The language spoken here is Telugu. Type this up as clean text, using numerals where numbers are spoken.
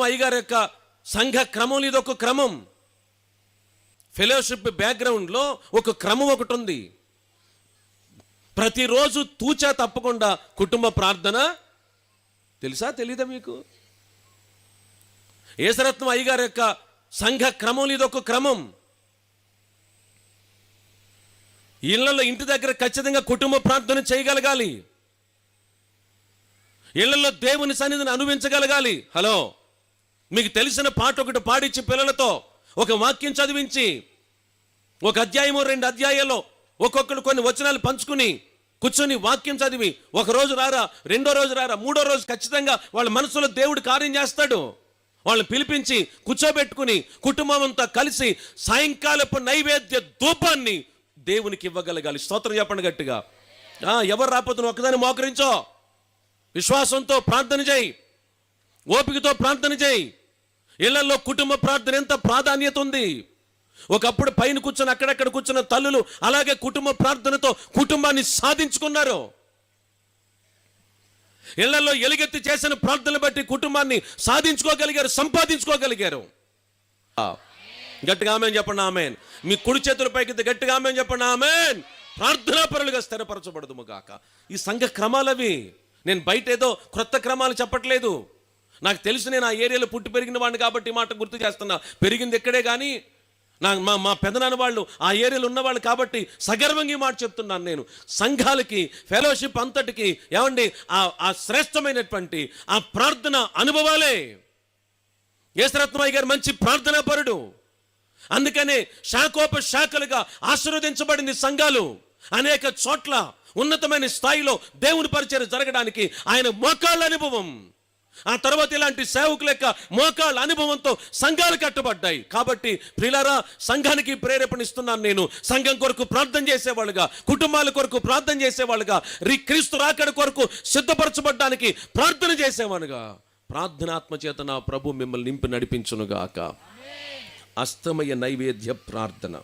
యేసరత్నం అయ్యగారి యొక్క సంఘ క్రమం, ఇది ఒక క్రమం. ఫెలోషిప్ బ్యాక్గ్రౌండ్లో ఒక క్రమం ఒకటి ఉంది. ప్రతిరోజు తూచా తప్పకుండా కుటుంబ ప్రార్థన. తెలుసా తెలీదా మీకు? యేసరత్నం అయ్యగారి యొక్క సంఘ క్రమం, ఇది ఒక క్రమం. ఇళ్లలో, ఇంటి దగ్గర ఖచ్చితంగా కుటుంబ ప్రార్థన చేయగలగాలి. ఇళ్లలో దేవుని సన్నిధిని అనుభవించగలగాలి. హలో, మీకు తెలిసిన పాట ఒకటి పాడించి పిల్లలతో ఒక వాక్యం చదివించి, ఒక అధ్యాయమో 2 అధ్యాయాల్లో ఒక్కొక్కరు కొన్ని వచనాలు పంచుకుని కూర్చొని వాక్యం చదివి, ఒక రోజు రారా, 2వ రోజు రారా, 3వ రోజు ఖచ్చితంగా వాళ్ళ మనసులో దేవుడు కార్యం చేస్తాడు. వాళ్ళని పిలిపించి కూర్చోబెట్టుకుని కుటుంబం అంతా కలిసి సాయంకాలపు నైవేద్య ధూపాన్ని దేవునికి ఇవ్వగలగాలి. స్తోత్రం చెప్పండి గట్టిగా. ఎవరు రాకపోతే ఒక్కదాన్ని మోకరించో, విశ్వాసంతో ప్రార్థన చేయి, ఓపికతో ప్రార్థన చేయి. ఇళ్లలో కుటుంబ ప్రార్థన ఎంత ప్రాధాన్యత ఉంది. ఒకప్పుడు పైన కూర్చొని అక్కడక్కడ కూర్చున్న తల్లులు అలాగే కుటుంబ ప్రార్థనతో కుటుంబాన్ని సాధించుకున్నారు. ఇళ్లలో ఎలుగెత్తి చేసిన ప్రార్థనలు బట్టి కుటుంబాన్ని సాధించుకోగలిగారు, సంపాదించుకోగలిగారు. గట్టిగా ఆమేన్ చెప్పండి. ఆమేన్. మీ కుడి చేతుల పైకి గట్టిగా ఆమేన్ చెప్పండి. ఆమేన్. ప్రార్థనా పరులుగా స్థిరపరచబడదుము గాక. ఈ సంఘ క్రమాలవి. నేను బయట ఏదో క్రొత్త క్రమాలు చెప్పట్లేదు. నాకు తెలుసు, నేను ఆ ఏరియాలో పుట్టి పెరిగిన వాడిని కాబట్టి ఈ మాట గుర్తు చేస్తున్నా. పెరిగింది ఎక్కడే కానీ మా పెదనాన్న వాళ్ళు ఆ ఏరియాలో ఉన్నవాళ్ళు కాబట్టి సగర్వంగా మాట చెప్తున్నాను. నేను సంఘాలకి, ఫెలోషిప్ అంతటికి ఏమండి ఆ శ్రేష్టమైనటువంటి ఆ ప్రార్థన అనుభవాలే. యేసరత్నం అయ్య గారు మంచి ప్రార్థనా పరుడు. అందుకనే శాఖోపశాఖలుగా ఆశీర్వదించబడింది సంఘాలు. అనేక చోట్ల ఉన్నతమైన స్థాయిలో దేవుని పరిచయం జరగడానికి ఆయన మోకాళ్ళ అనుభవం, ఆ తర్వాత ఇలాంటి సేవకుల యొక్క మోకాళ్ళ అనుభవంతో సంఘాలు కట్టబడ్డాయి. కాబట్టి ప్రియులారా, సంఘానికి ప్రేరేపణ ఇస్తున్నాను నేను. సంఘం కొరకు ప్రార్థన చేసేవాళ్ళుగా, కుటుంబాల కొరకు ప్రార్థన చేసేవాళ్ళుగా, క్రీస్తు రాకడ కొరకు సిద్ధపరచబడ్డానికి ప్రార్థన చేసేవాళ్ళుగా, ప్రార్థనాత్మ చేత నా ప్రభు మిమ్మల్ని నింపి నడిపించునుగాక. అస్తమయ నైవేద్య ప్రార్థన.